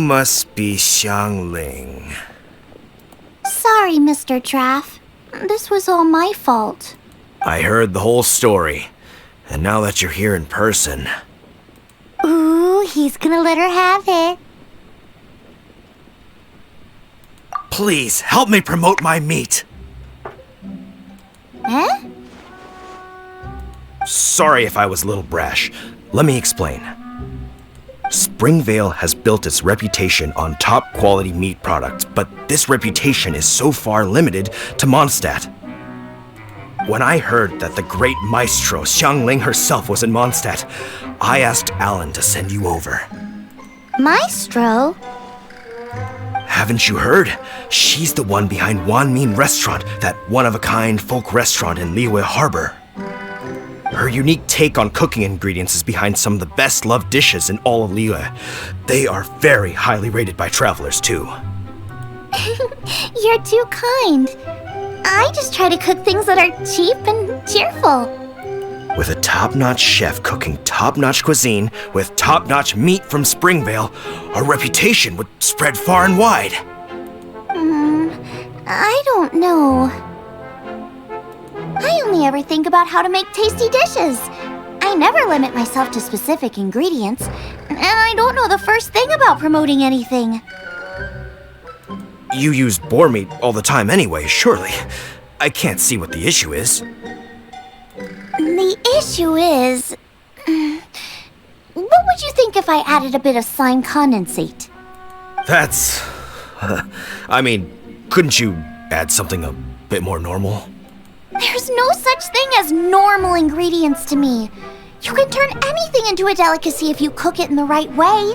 must be Xiang Ling. Sorry, Mr. Traff. This was all my fault. I heard the whole story, and now that you're here in person... Ooh, he's gonna let her have it. Please, help me promote my meat! Eh? Sorry if I was a little brash. Let me explain. Springvale has built its reputation on top-quality meat products, but this reputation is so far limited to Mondstadt. When I heard that the great maestro Xiang Ling herself was in Mondstadt, I asked Alan to send you over. Maestro? Haven't you heard? She's the one behind Wanmin Restaurant, that one-of-a-kind folk restaurant in Liyue Harbor. Her unique take on cooking ingredients is behind some of the best-loved dishes in all of Liyue. They are very highly rated by travelers, too. You're too kind. I just try to cook things that are cheap and cheerful. With a top-notch chef cooking top-notch cuisine with top-notch meat from Springvale, our reputation would spread far and wide. I don't know. I only ever think about how to make tasty dishes. I never limit myself to specific ingredients, and I don't know the first thing about promoting anything. You use boar meat all the time anyway, surely. I can't see what the issue is. The issue is... what would you think if I added a bit of slime condensate? That's... I mean, couldn't you add something a bit more normal? There's no such thing as normal ingredients to me. You can turn anything into a delicacy if you cook it in the right way.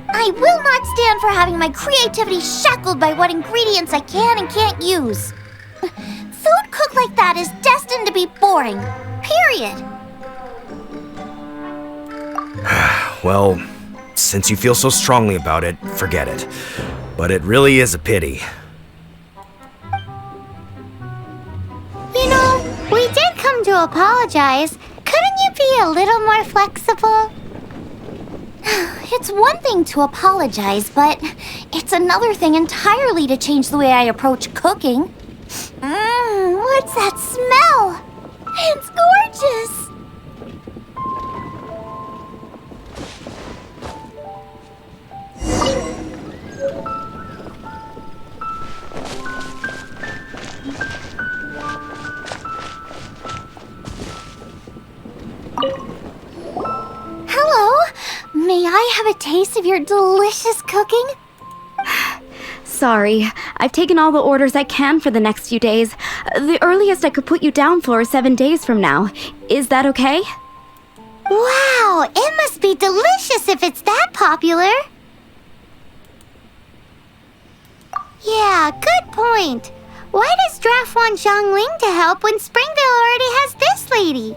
I will not stand for having my creativity shackled by what ingredients I can and can't use. Food cooked like that is destined to be boring. Period. Well, since you feel so strongly about it, forget it. But it really is a pity. You know, we did come to apologize. Couldn't you be a little more flexible? It's one thing to apologize, but it's another thing entirely to change the way I approach cooking. What's that smell? It's gorgeous! Hello, may I have a taste of your delicious cooking? Sorry, I've taken all the orders I can for the next few days. The earliest I could put you down for is 7 days from now. Is that okay? Wow, it must be delicious if it's that popular. Yeah, good point. Why does Draft want Xiang Ling to help when Springvale already has this lady?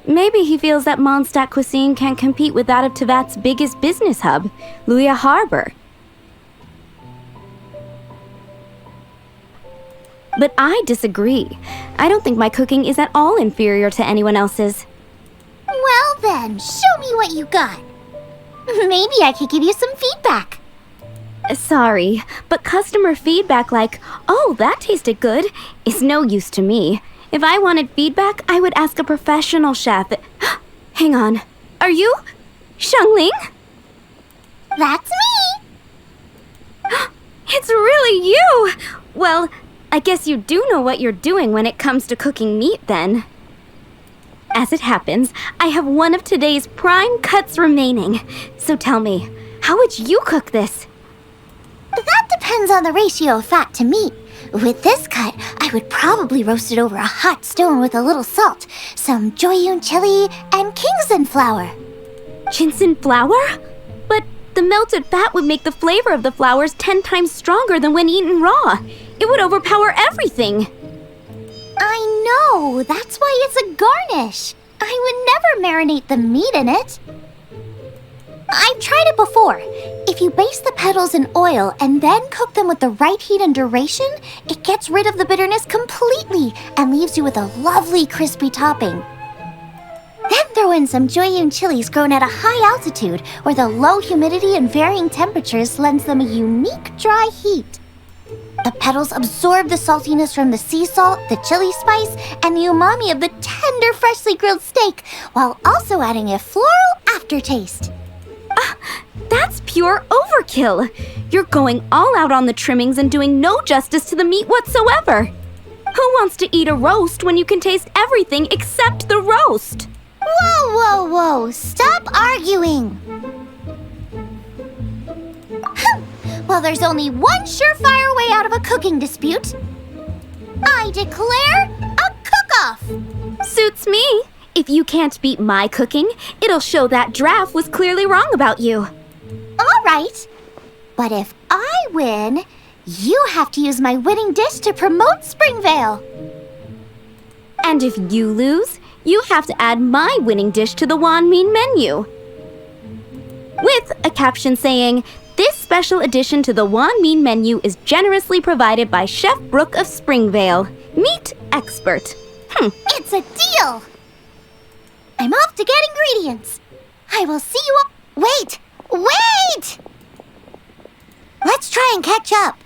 Maybe he feels that Mondstadt cuisine can't compete with that of Tevat's biggest business hub, Liyue Harbor. But I disagree. I don't think my cooking is at all inferior to anyone else's. Well then, show me what you got. Maybe I could give you some feedback. Sorry, but customer feedback like, "Oh, that tasted good," is no use to me. If I wanted feedback, I would ask a professional chef. Hang on. Are you Xiang Ling? That's me! It's really you! Well, I guess you do know what you're doing when it comes to cooking meat, then. As it happens, I have one of today's prime cuts remaining. So tell me, how would you cook this? That depends on the ratio of fat to meat. With this cut, I would probably roast it over a hot stone with a little salt, some Joyun chili, and Kingston flour. Ginseng flour? But the melted fat would make the flavor of the flowers 10 times stronger than when eaten raw. It would overpower everything. I know, that's why it's a garnish. I would never marinate the meat in it. I've tried it before. If you baste the petals in oil and then cook them with the right heat and duration, it gets rid of the bitterness completely and leaves you with a lovely crispy topping. Then throw in some Joyun chilies grown at a high altitude, where the low humidity and varying temperatures lends them a unique dry heat. The petals absorb the saltiness from the sea salt, the chili spice, and the umami of the tender, freshly grilled steak, while also adding a floral aftertaste. That's pure overkill. You're going all out on the trimmings and doing no justice to the meat whatsoever. Who wants to eat a roast when you can taste everything except the roast? Whoa, whoa, whoa! Stop arguing! Well, there's only one surefire way out of a cooking dispute. I declare a cook-off! Suits me. If you can't beat my cooking, it'll show that Draft was clearly wrong about you. All right. But if I win, you have to use my winning dish to promote Springvale. And if you lose, you have to add my winning dish to the Wanmin menu. With a caption saying, "This special addition to the Wanmin menu is generously provided by Chef Brooke of Springvale, meat expert." It's a deal! I'm off to get ingredients. I will see you all. Wait! Wait! Let's try and catch up.